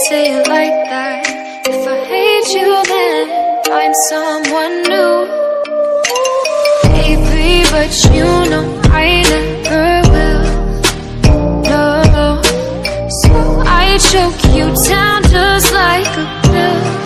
say it like that. If I hate you, then find someone new. Baby, but you know I never will. No, so I choke you down just like a pill.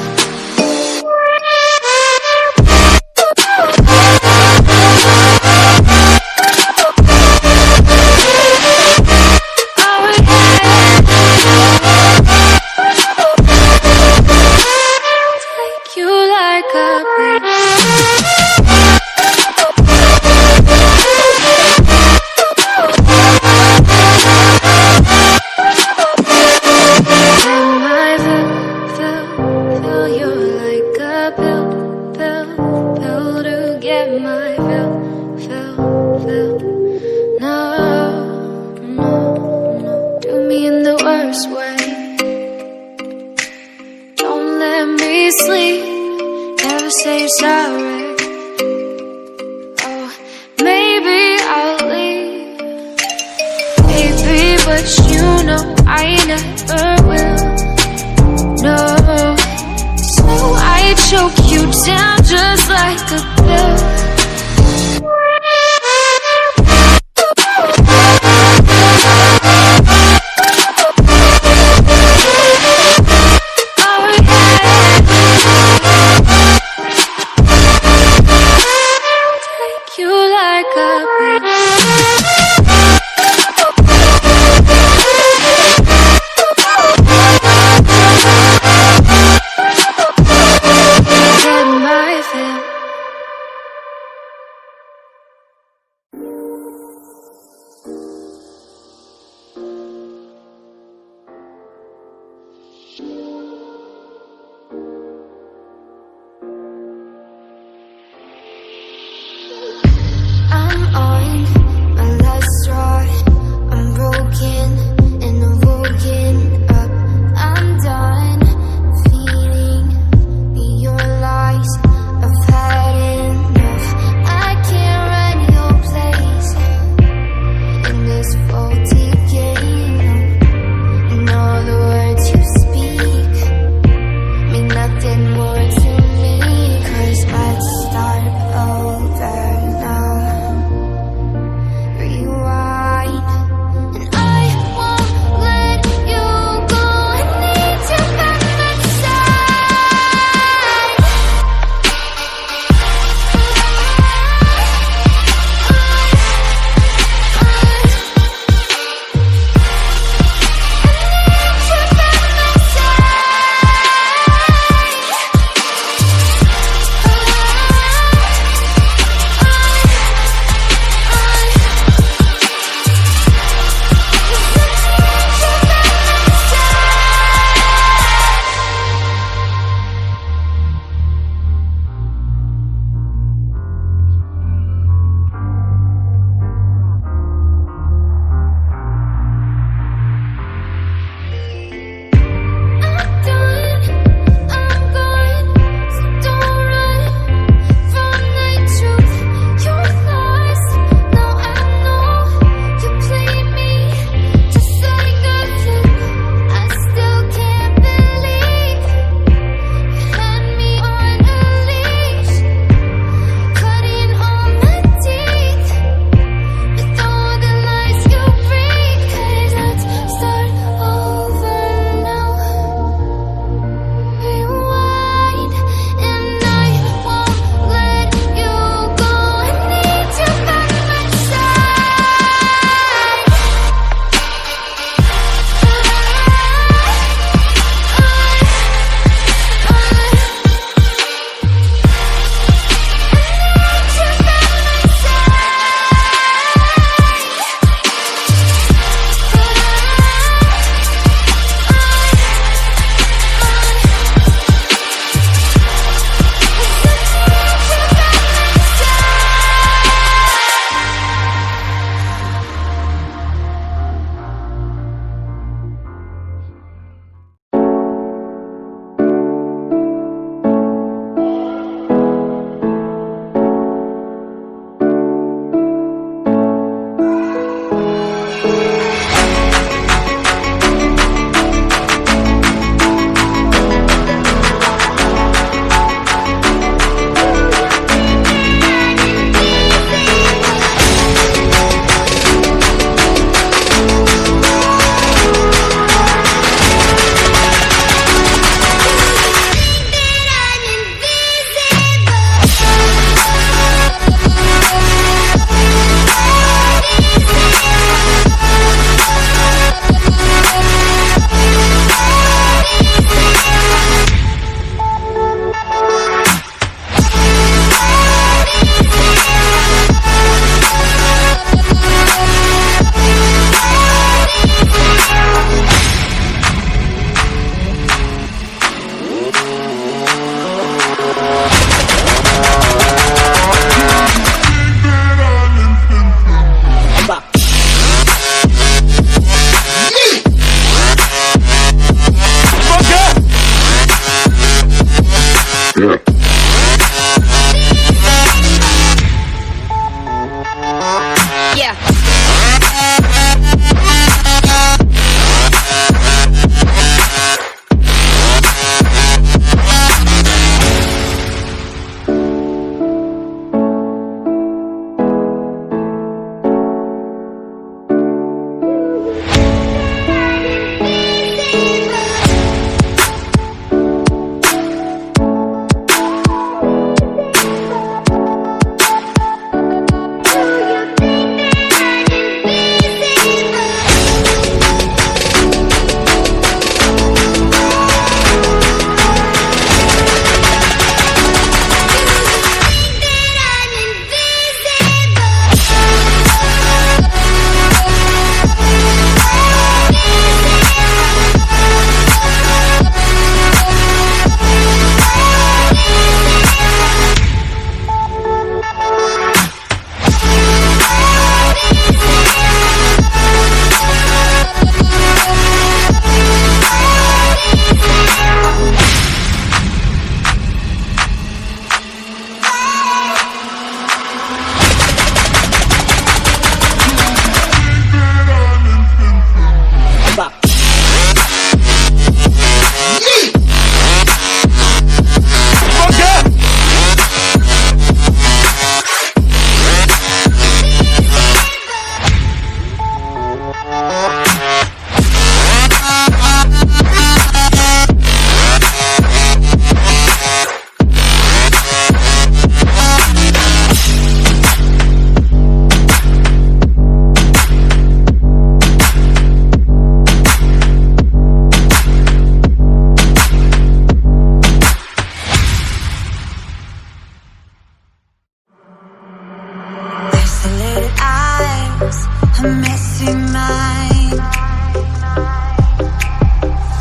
mine.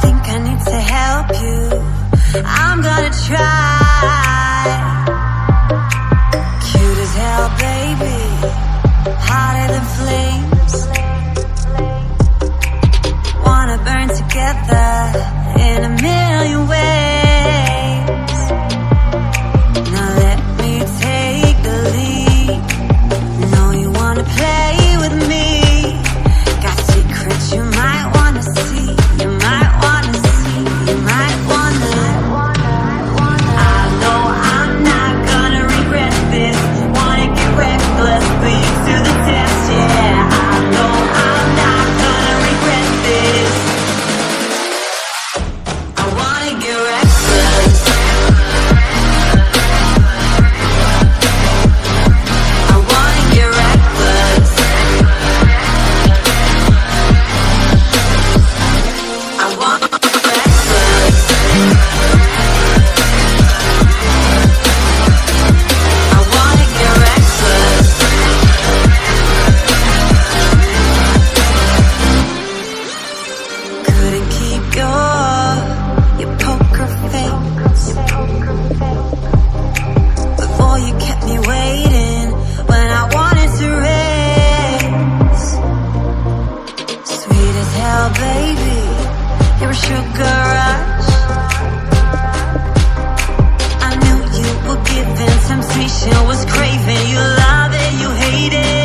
Think I need to help you, I'm gonna try. Cute as hell, baby, hotter than flames. Wanna burn together in a million ways. Now let me take the lead. Know you wanna play with me. Got secrets you might wanna see. You might wanna see. You might wanna. I know I'm not gonna regret this. Wanna get reckless, put you to the test, yeah. I know I'm not gonna regret this. I wanna get reckless. I wanna get reckless. I wanna get reckless. I wanna get reckless. Couldn't keep your poker face. Before you kept me waiting when I wanted to race. Sweet as hell, baby, you're a sugar rush. I knew you were giving temptation, was craving. You love it, you hate it.